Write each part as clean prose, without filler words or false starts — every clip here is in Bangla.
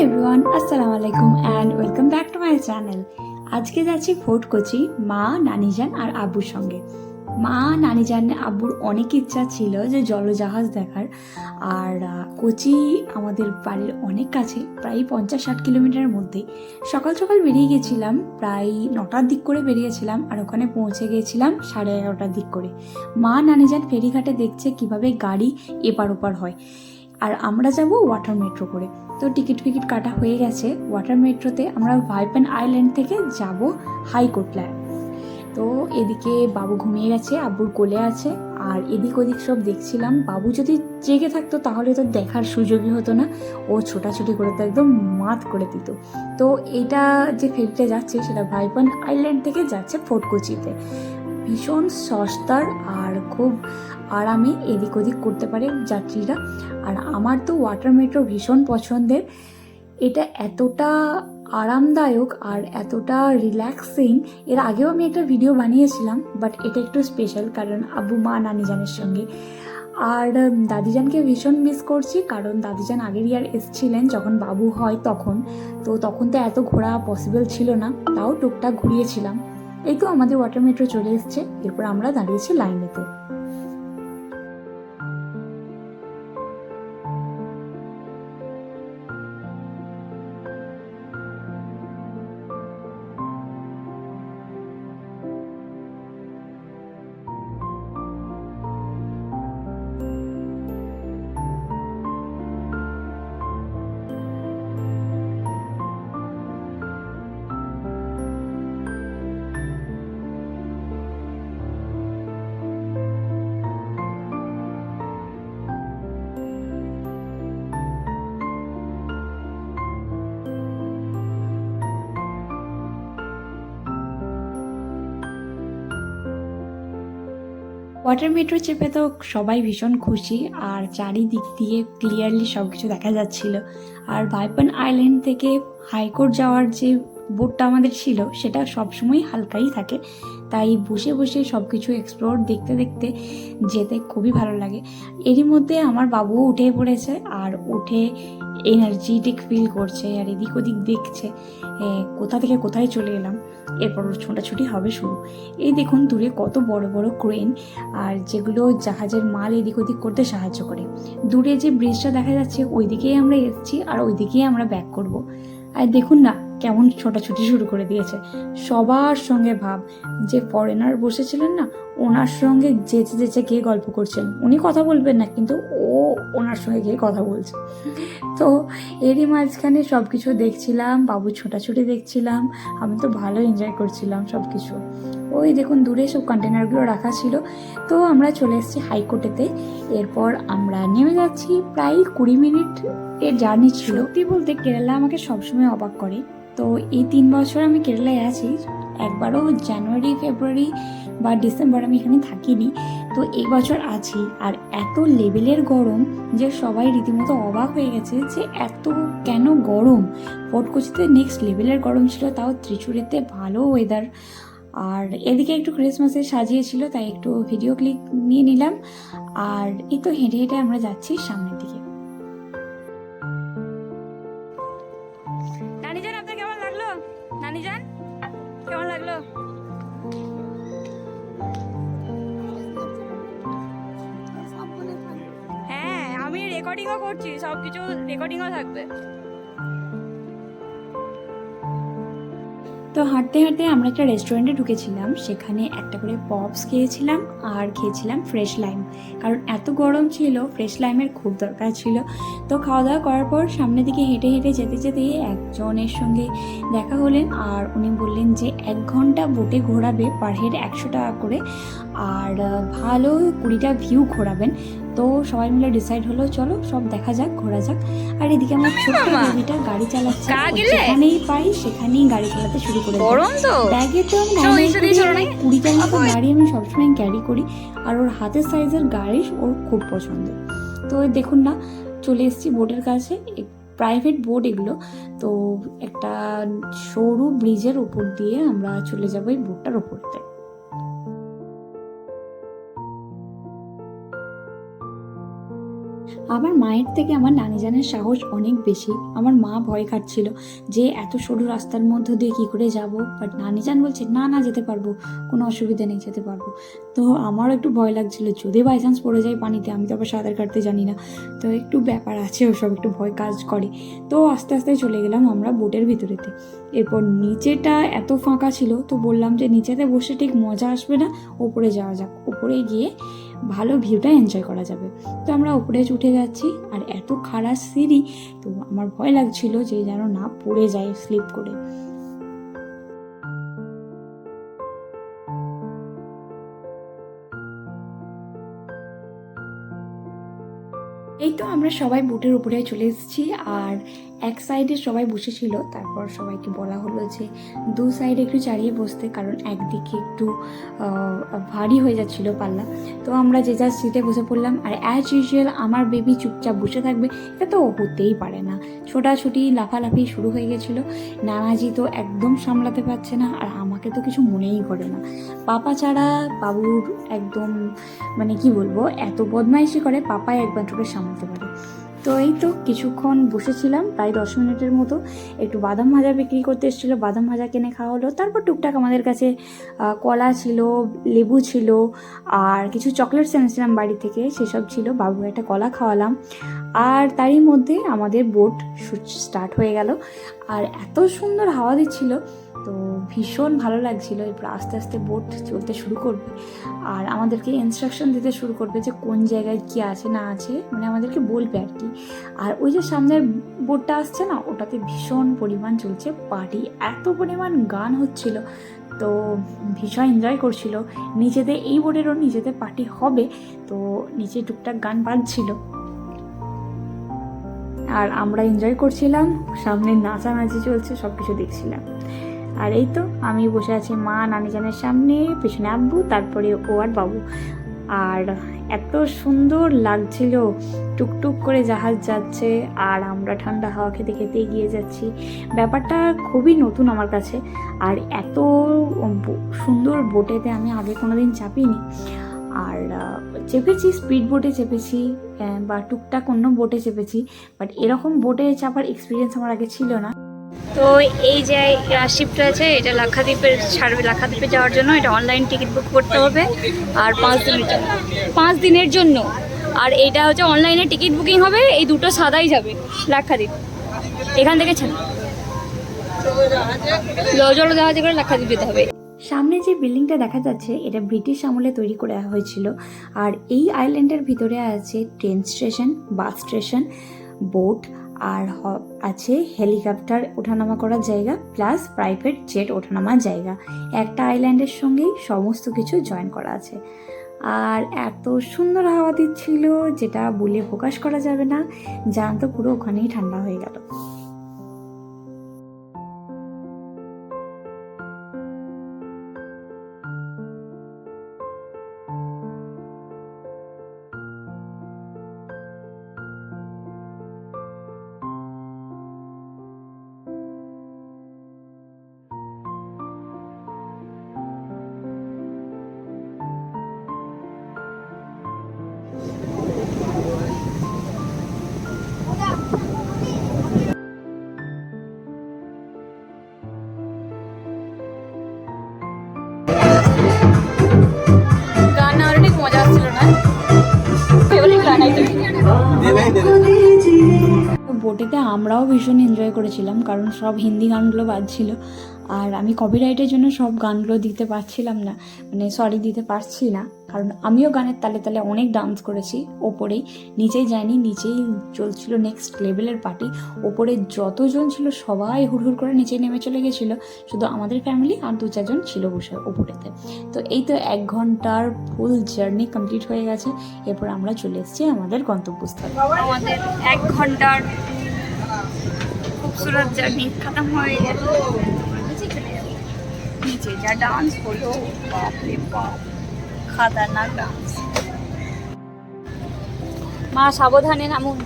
এভরিওয়ান, আসসালামু আলাইকুম and welcome back to my channel. আজকে যাচ্ছি ফোর্ট কোচি মা, নানিজান আর আব্বুর সঙ্গে। মা, নানিজান, আব্বুর অনেক ইচ্ছা ছিল যে জলজাহাজ দেখার। আর কোচি আমাদের বাড়ির অনেক কাছে, প্রায় 50-60 কিলোমিটারের মধ্যেই। সকাল সকাল বেরিয়ে গেছিলাম, প্রায় 9টার দিক করে বেরিয়েছিলাম আর ওখানে পৌঁছে গিয়েছিলাম 11:30টার দিক করে। মা, নানিজান ফেরিঘাটে দেখছে কিভাবে গাড়ি এপার ওপার হয়, আর আমরা যাব ওয়াটার মেট্রো করে। তো টিকিট কাটা হয়ে গেছে। ওয়াটার মেট্রোতে আমরা ভাইপেন আইল্যান্ড থেকে যাব হাইকোটলায়। তো এদিকে বাবু ঘুমিয়ে গেছে, আব্বুর কোলে আছে, আর এদিক ওদিক সব দেখছিলাম। বাবু যদি জেগে থাকতো তাহলে তো দেখার সুযোগই হতো না, ও ছোটাছুটি করে তো একদম মাত করে দিত। তো এটা যে ফেরিতে যাচ্ছে সেটা ভাইপেন আইল্যান্ড থেকে যাচ্ছে ফোর্ট কোচিতে। ভীষণ সস্তার আর খুব আরামে এদিক ওদিক করতে পারে যাত্রীরা। আর আমার তো ওয়াটার মেট্রো ভীষণ পছন্দের। এটা এতটা আরামদায়ক আর এতটা রিল্যাক্সিং। এর আগেও আমি একটা ভিডিও বানিয়েছিলাম, বাট এটা একটু স্পেশাল কারণ আব্বু, মা, নানিজানের সঙ্গে। আর দাদিজানকে ভীষণ মিস করছি কারণ দাদিজান আগের ইয়ার এসেছিলেন যখন বাবু হয় তখন। তো তখন তো এত ঘোরা পসিবল ছিল না, তাও টুকটাক ঘুরিয়েছিলাম। এই তো আমাদের ওয়াটার মেট্রো চলে এসছে, এরপর আমরা দাঁড়িয়েছি লাইনেতে। ওয়াটার মেট্রো চেপে তো সবাই ভীষণ খুশি, আর চারিদিক দিয়ে ক্লিয়ারলি সব কিছু দেখা যাচ্ছিল। আর ভাইপেন আইল্যান্ড থেকে হাইকোর্ট যাওয়ার যে বোটটা আমাদের ছিল সেটা সবসময় হালকাই থাকে, তাই বসে বসে সব কিছু এক্সপ্লোর দেখতে দেখতে যেতে খুবই ভালো লাগে। এরই মধ্যে আমার বাবুও উঠে পড়েছে, আর উঠে এনার্জেটিক ফিল করছে আর এদিক ওদিক দেখছে কোথা থেকে কোথায় চলে এলাম। এরপর ছোটাছুটি হবে শুরু। এই দেখুন দূরে কত বড় বড় ক্রেন, আর যেগুলো জাহাজের মাল এদিক ওদিক করতে সাহায্য করে। দূরে যে ব্রিজটা দেখা যাচ্ছে ওই দিকেই আমরা এসেছি আর ওই দিকেই আমরা ব্যাক করব। আর দেখুন না কেমন ছোটাছুটি শুরু করে দিয়েছে। সবার সঙ্গে ভাব, যে ফরেনার বসেছিলেন না ওনার সঙ্গে যেচে যেচে গিয়ে গল্প করছেন। উনি কথা বলবেন না কিন্তু ও ওনার সঙ্গে গিয়ে কথা বলছে। তো এরই মাঝখানে সব কিছু দেখছিলাম, বাবু ছোটাছুটি দেখছিলাম, আমি তো ভালো এনজয় করছিলাম সব কিছু। ওই দেখুন দূরে সব কন্টেনারগুলো রাখা ছিল। তো আমরা চলে এসেছি হাইকোর্টেতে। এরপর আমরা নেমে যাচ্ছি, প্রায় 20 মিনিট এর জার্নি ছিল। সত্যি বলতে কেরালা আমাকে সবসময় অবাক করে। তো এই 3 বছর আমি কেরালায় আছি, একবারও জানুয়ারি, ফেব্রুয়ারি বা ডিসেম্বর আমি এখানে থাকিনি। তো এই বছর আছি, আর এত লেভেলের গরম যে সবাই রীতিমতো অবাক হয়ে গেছে যে এত কেন গরম। ফোর্ট কোচিতে নেক্সট লেভেলের গরম ছিল, তাও ত্রিচুরেতে ভালো ওয়েদার। আর এদিকে একটু ক্রিসমাসে সাজিয়েছিল তাই একটু ভিডিও ক্লিপ নিয়ে নিলাম। আর এই তো হেঁটে হেঁটে আমরা যাচ্ছি সামনের দিকে। নানিজান, আপনার কেমন লাগলো? নানিজান, কেমন লাগলো? হ্যাঁ, আমি রেকর্ডিংও করছি, সবকিছু রেকর্ডিংও থাকবে। তো হাঁটতে হাঁটতে আমরা একটা রেস্টুরেন্টে ঢুকেছিলাম, সেখানে একটা করে পপস খেয়েছিলাম আর খেয়েছিলাম ফ্রেশ লাইম, কারণ এত গরম ছিল ফ্রেশ লাইমের খুব দরকার ছিল। তো খাওয়া দাওয়া করার পর সামনের দিকে হেঁটে হেঁটে যেতে যেতে একজনের সঙ্গে দেখা হলেন, আর উনি বললেন যে 1 ঘন্টা বোটে ঘোরাবে, পার হেড 100 টাকা করে, আর ভালো 20টা ভিউ ঘোরাবেন। তো সবাই মিলে ডিসাইড হলো চলো সব দেখা যাক, ঘোরা যাক। আর এদিকে আমার ছোট্ট বেবিটা গাড়ি চালাচ্ছে, যেখানেই পাই সেখানেই গাড়ি চালাতে শুরু করে দেয়। ব্যাগে তো আমি 20টার মতো গাড়ি আমি সবসময় ক্যারি করি, আর ওর হাতের সাইজের গাড়ি ওর খুব পছন্দের। তো দেখুন না চলে এসেছি বোটের কাছে, প্রাইভেট বোট এগুলো। তো একটা সরু ব্রিজের উপর দিয়ে আমরা চলে যাবো এই বোটটার উপরতে। আমার মায়ের থেকে আমার নানিজানের সাহস অনেক বেশি। আমার মা ভয় খাচ্ছিল যে এত সরু রাস্তার মধ্য দিয়ে কী করে যাব, বাট নানিজান বলছে না না যেতে পারবো, কোনো অসুবিধা নেই, যেতে পারবো। তো আমারও একটু ভয় লাগছিল যদি বাই চান্স পড়ে যায় পানিতে, আমি তো আবার সাঁতার কাটতে জানি না, তো একটু ব্যাপার আছে, ওসব একটু ভয় কাজ করে। তো আস্তে আস্তে চলে গেলাম আমরা বোটের ভিতরেতে। এরপর নিচেটা এত ফাঁকা ছিল, তো বললাম যে নিচেতে বসে ঠিক মজা আসবে না, ওপরে যাওয়া যাক, ওপরে গিয়ে ভালো ভিউটা এনজয় করা যাবে। তো আমরা উপরে উঠে যাচ্ছি, আর এত খাড়া সিঁড়ি, তো আমার ভয় লাগছিল যে যেন না পড়ে যায় স্লিপ করে। এই তো আমরা সবাই বোটের উপরে চলে এসেছি, আর এক সাইডে সবাই বসেছিল, তারপর সবাইকে বলা হলো যে দু সাইডে একটু চারিয়ে বসতে, কারণ একদিকে একটু ভারী হয়ে যাচ্ছিল পাল্লা। তো আমরা যে যার সিটে বসে পড়লাম, আর অ্যাজ ইউজুয়াল আমার বেবি চুপচাপ বসে থাকবে এটা তো হতেই পারে না, ছোটাছুটি লাফালাফি শুরু হয়ে গেছিলো। নানাজি তো একদম সামলাতে পারছে না, আর আমাকে তো কিছু মনেই করে না। পাপা ছাড়া বাবুর একদম মানে কি বলবো, এত বদমাইশি করে, পাপাই একমাত্র সামলাতে পারে। তো এই তো কিছুক্ষণ বসেছিলাম, প্রায় 10 মিনিটের মতো। একটু বাদাম ভাজা বিক্রি করতে এসেছিলো, বাদাম ভাজা কিনে খাওয়া হলো। তারপর টুকটাক আমাদের কাছে কলা ছিল, লেবু ছিল, আর কিছু চকলেটস এনেছিলাম বাড়ি থেকে, সেসব ছিল। বাবুকে একটা কলা খাওয়ালাম, আর তারই মধ্যে আমাদের বোট স্টার্ট হয়ে গেল। আর এত সুন্দর হাওয়া দিচ্ছিল, তো ভীষণ ভালো লাগছিল। এরপর আস্তে আস্তে বোট চলতে শুরু করবে, আর আমাদেরকে ইনস্ট্রাকশন দিতে শুরু করবে যে কোন জায়গায় কী আছে না আছে, মানে আমাদেরকে বলবে আর কি। আর ওই যে সামনের বোটটা আসছে না, ওটাতে ভীষণ পরিমাণ চলছে পার্টি, এত পরিমাণ গান হচ্ছিল, তো ভীষণ এনজয় করছিল। নিচেতে এই বোটেরও নিচেতে পার্টি হবে, তো নিচে টুকটাক গান বাজছিল, আর আমরা এনজয় করছিলাম, সামনে নাচানাচি চলছে, সব কিছু দেখছিলাম। আর এই তো আমি বসে আছি মা নানিজানের সামনে, পেছনে আব্বু, তারপরে ও আর বাবু। আর এত সুন্দর লাগছিল, টুকটুক করে জাহাজ যাচ্ছে, আর আমরা ঠান্ডা হাওয়া খেতে খেতে এগিয়ে যাচ্ছি। ব্যাপারটা খুবই নতুন আমার কাছে, আর এত সুন্দর বোটেতে আমি আগে কোনোদিন চাপিনি। আর চেপেছি, স্পিড বোটে চেপেছি, বা টুকটাক অন্য বোটে চেপেছি, বাট এরকম বোটে চাপার এক্সপিরিয়েন্স আমার আগে ছিল না। তো এই যে শিপটা আছে, এটা লাক্ষাদ্বীপের ছাড়বে, লাক্ষাদ্বীপে যাওয়ার জন্য এটা অনলাইন টিকিট বুক করতে হবে, আর 5 দিনের জন্য। আর এটা হচ্ছে অনলাইনে টিকিট বুকিং হবে, এই দুটো সাদাই যাবে লাক্ষাদ্বীপ, এখান থেকে জলজাহাজে করে লাক্ষাদ্বীপ যেতে হবে। সামনে যে বিল্ডিংটা দেখা যাচ্ছে, এটা ব্রিটিশ আমলে তৈরি করা হয়েছিল। আর এই আইল্যান্ডের ভিতরে আছে train station, bus station, boat, আর আছে হেলিকপ্টার ওঠানামা করার জায়গা, প্লাস প্রাইভেট জেট ওঠানামার জায়গা। একটা আইল্যান্ডের সঙ্গেই সমস্ত কিছু জয়েন করা আছে। আর এত সুন্দর হাওয়া দিচ্ছিল, যেটা বলে প্রকাশ করা যাবে না, জান তো পুরো ওখানেই ঠান্ডা হয়ে গেল। বোটেতে আমরাও ভীষণ এনজয় করেছিলাম, কারণ সব হিন্দি গানগুলো বাজছিল, আর আমি কপিরাইটের জন্য সব গানগুলো দিতে পারছিলাম না, মানে দিতে পারছি না, কারণ আমিও গানের তালে তালে অনেক ডান্স করেছি। ওপরেই, নিচেই যাইনি, নিচেই চলছিল নেক্সট লেভেলের পার্টি। ওপরে যতজন ছিল সবাই হুড়হুড় করে নিচে নেমে চলে গেছিলো, শুধু আমাদের ফ্যামিলি আর 2-4 জন ছিল বসে ওপরেতে। তো এই তো 1 ঘন্টার ফুল জার্নি কমপ্লিট হয়ে গেছে। এরপর আমরা চলে এসেছি আমাদের গন্তব্যস্থলে। আমাদের 1 ঘন্টার খুবসুরত জার্নি খতম হয়ে গেল। নিচে যা ডান্স হলো, বাপ রে বাপ, খাতারনাক ডান্স। মা সাবধানে নামুন।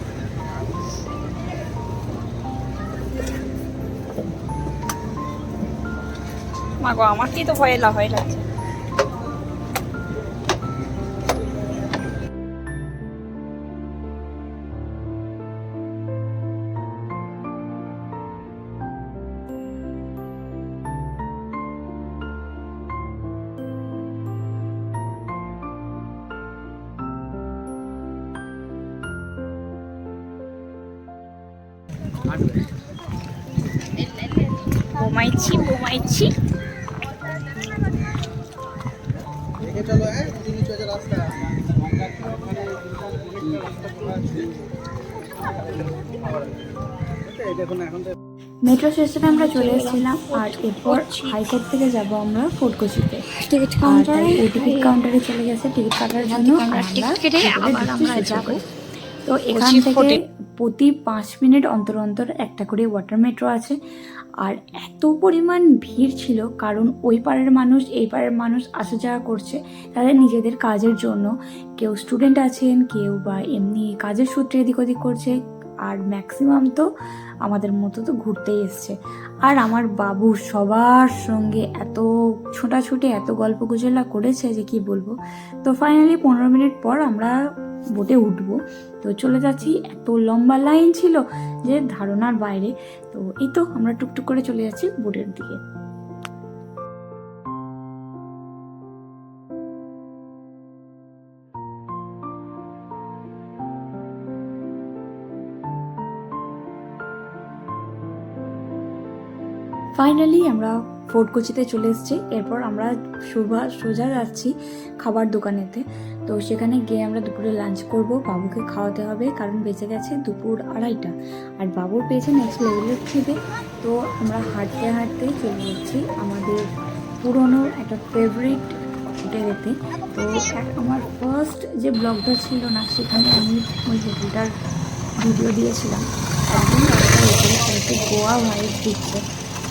মা গো, আমাকেই তো ভয় লাগছে। বোমাইছি বোমাইছি। মেট্রো স্টেশনে আমরা চলে এসেছিলাম আর এরপর হাইকোর্ট থেকে যাব আমরা ফোর্ট কোচিতে। টিকিট কাউন্টারে টিকিট কাউন্টারে চলে গেছে টিকিট কাটার জন্য। আমরা টিকিট কেটে আবার আমরা যাব। তো এখান থেকে প্রতি 5 মিনিট অন্তর অন্তর একটা করে ওয়াটার মেট্রো আছে। আর এত পরিমাণ ভিড় ছিল কারণ ওই পাড়ের মানুষ এই পাড়ের মানুষ আসা যাওয়া করছে তাদের নিজেদের কাজের জন্য। কেউ স্টুডেন্ট আছেন, কেউ বা এমনি কাজের সূত্রে এদিক ওদিক করছে, আর ম্যাক্সিমাম তো আমাদের মতো তো ঘুরতেই এসছে। আর আমার বাবু সবার সঙ্গে এত ছোটাছুটি এত গল্প গুজলা করেছে যে কি বলবো। তো ফাইনালি 15 মিনিট পর আমরা বোটে উঠবো। তো চলে যাচ্ছি, এত লম্বা লাইন ছিল যে ধারণার বাইরে। তো এই তো আমরা টুকটুক করে চলে যাচ্ছি বোটের দিকে। ফাইনালি আমরা ফোর্ট কোচিতে চলে এসেছি। এরপর আমরা সোজা যাচ্ছি খাবার দোকানেতে। তো সেখানে গিয়ে আমরা দুপুরে লাঞ্চ করব, বাবুকে খাওয়াতে হবে কারণ বেঁচে গেছে দুপুর 2:30। আর বাবুর পেয়েছে নেক্সট লেভেলের খিদে। তো আমরা হাঁটতে হাঁটতে চলে যাচ্ছি আমাদের পুরনো একটা ফেভারিট হোটেলেতে। তো আমার ফার্স্ট যে ব্লগটা ছিল না সেখানে আমি ওই হোটেলটার ভিডিও দিয়েছিলাম। একদম রাস্তার গোয়া ভাইব দিচ্ছে।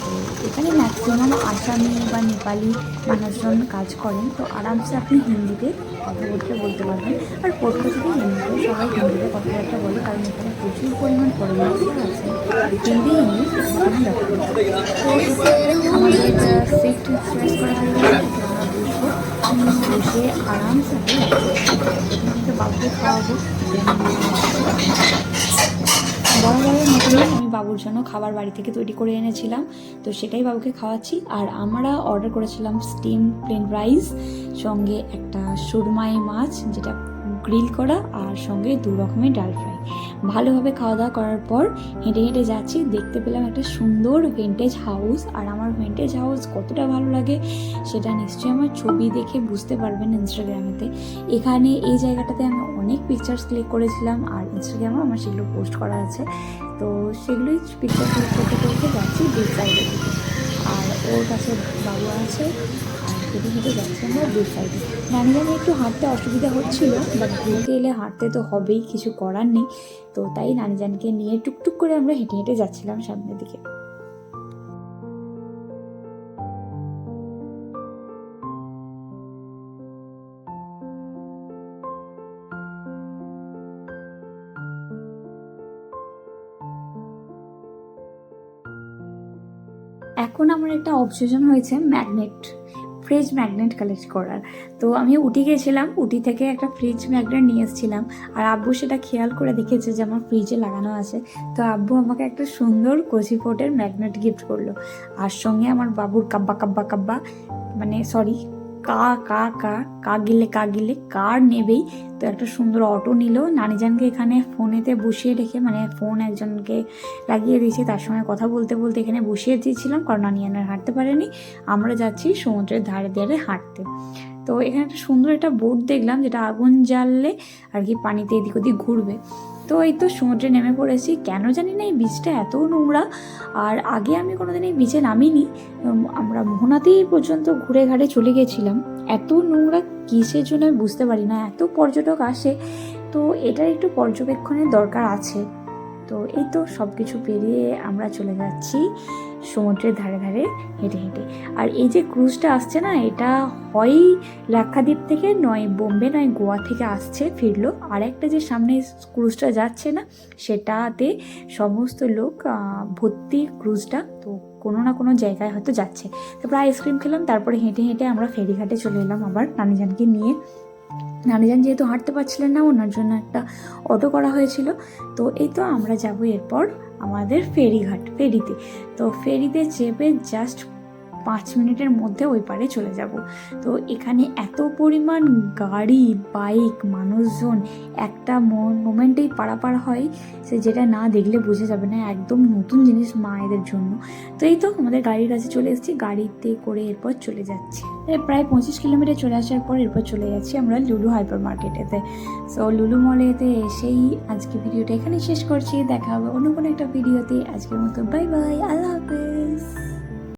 তো এখানে ম্যাক্সিমাম আসামি বা নেপালি মানুষজন কাজ করেন। তো আরামসে আপনি হিন্দিতে কথা বলতে পারবেন। আর পড়তে হিন্দিতে সবাই হিন্দিতে কথাবার্তা বলে কারণ এখানে প্রচুর পরিমাণ ফরেনার্সরা আছে। হিন্দি ইংলিশ এখানে ব্যাপার। তো আমাদের সিট চয়েস করা হয়ে গেলে আমরা বসে আরামসে বাবুকে খাওয়াবো। বরাবরের মতনই আমি বাবুর জন্য খাবার বাড়ি থেকে তৈরি করে এনেছিলাম। তো সেটাই বাবুকে খাওয়াচ্ছি। আর আমরা অর্ডার করেছিলাম স্টিম প্লেন রাইস, সঙ্গে একটা সুরমাই মাছ যেটা গ্রিল করা, আর সঙ্গে 2 রকমের ডাল ফ্রাই। ভালোভাবে খাওয়া দাওয়া করার পর হেঁটে হেঁটে যাচ্ছি, দেখতে পেলাম একটা সুন্দর ভিন্টেজ হাউস। আর আমার ভিন্টেজ হাউস কতটা ভালো লাগে সেটা নিশ্চয়ই আমার ছবি দেখে বুঝতে পারবেন ইনস্টাগ্রামেতে। এখানে এই জায়গাটাতে আমি অনেক পিকচার্স ক্লিক করেছিলাম আর ইনস্টাগ্রামে আমার সেগুলো পোস্ট করা আছে। তো সেগুলোই পিকচার ক্লিক করতে করতে যাচ্ছি বিচ সাইডের দিকে। আর ওর কাছে বাবু আছে আর হেঁটে হেঁটে যাচ্ছি আমরা বিচ সাইডে। জানি একটু হাঁটতে অসুবিধা হচ্ছিলো, বাট ঘুরতে এলে হাঁটতে তো হবেই, কিছু করার নেই। তো তাই নানিজানকে নিয়ে টুকটুক করে আমরা হেঁটে হেঁটে যাচ্ছিলাম সামনের দিকে। এখন আমার একটা অবসেশন হয়েছে ফ্রিজ ম্যাগনেট কালেক্ট করার। তো আমি উটি গেছিলাম, উটি থেকে একটা ফ্রিজ ম্যাগনেট নিয়ে এসেছিলাম। আর আব্বু সেটা খেয়াল করে দেখেছে যে আমার ফ্রিজে লাগানো আছে। তো আব্বু আমাকে একটা সুন্দর কচিফোটের ম্যাগনেট গিফট করলো। আর সঙ্গে আমার বাবুর কাব্বা কাব্বা কাব্বা মানে সরি কা কা কা কা গিলে কার নেবেই। তো একটা সুন্দর অটো নিল। নানিজানকে এখানে ফোনেতে বসিয়ে রেখে, মানে ফোন একজনকে লাগিয়ে দিয়েছি, তার সঙ্গে কথা বলতে বলতে এখানে বসিয়ে দিয়েছিলাম কারণ নানিজান আর হাঁটতে পারেনি। আমরা যাচ্ছি সমুদ্রের ধারে ধারে হাঁটতে। তো এখানে একটা সুন্দর একটা বোট দেখলাম যেটা আগুন জ্বাললে আর কি পানিতে এদিক ওদিক ঘুরবে। তো এই তো সমুদ্রে নেমে পড়েছি। কেন জানি না এই বিচটা এত নোংরা, আর আগে আমি কোনোদিন এই বিচে নামিনি। আমরা মোহনাতেই পর্যন্ত ঘুরে ঘাড়ে চলে গেছিলাম। এত নোংরা কিসের জন্য আমি বুঝতে পারি না, এত পর্যটক আসে। তো এটার একটু পর্যবেক্ষণের দরকার আছে। তো এই তো সব কিছু পেরিয়ে আমরা চলে যাচ্ছি সমুদ্রের ধারে ধারে হেঁটে হেঁটে। আর এই যে ক্রুজটা আসছে না, এটা হয় লাক্ষাদ্বীপ থেকে, নয় বোম্বে, নয় গোয়া থেকে আসছে ফিরলো। আর একটা যে সামনে ক্রুজটা যাচ্ছে না, সেটাতে সমস্ত লোক ভর্তি ক্রুজটা। তো কোনো না কোনো জায়গায় হয়তো যাচ্ছে। তারপরে আইসক্রিম খেলাম, তারপরে হেঁটে হেঁটে আমরা ফেরিঘাটে চলে এলাম আবার নানিজানকে নিয়ে। নানিজান যেহেতু হাঁটতে পারছিলেন না, ওনার জন্য একটা অটো করা হয়েছিল। তো এই তো আমরা যাব এরপর আমাদের ফেরিতে। তো ফেরিতে চেপে জাস্ট 5 মিনিটের মধ্যে ওই পারে চলে যাব। তো এখানে এত পরিমাণ গাড়ি, বাইক, মানুষজন একটা মোমেন্টেই পারাপার হয়, সে যেটা না দেখলে বোঝা যাবে না, একদম নতুন জিনিস মায়েদের জন্য। তো এই তো আমাদের গাড়ির কাছে চলে এসেছি, গাড়িতে করে এরপর চলে যাচ্ছি। প্রায় 25 কিলোমিটার চলে আসার পর এরপর চলে যাচ্ছি আমরা লুলু হাইপার মার্কেটেতে। সো লুলু মলেতে এসেই আজকে ভিডিওটা এখানেই শেষ করছি। দেখা হবে অন্য কোনো একটা ভিডিওতে। আজকের মতো বাই বাই, আল্লাহ হাফেজ।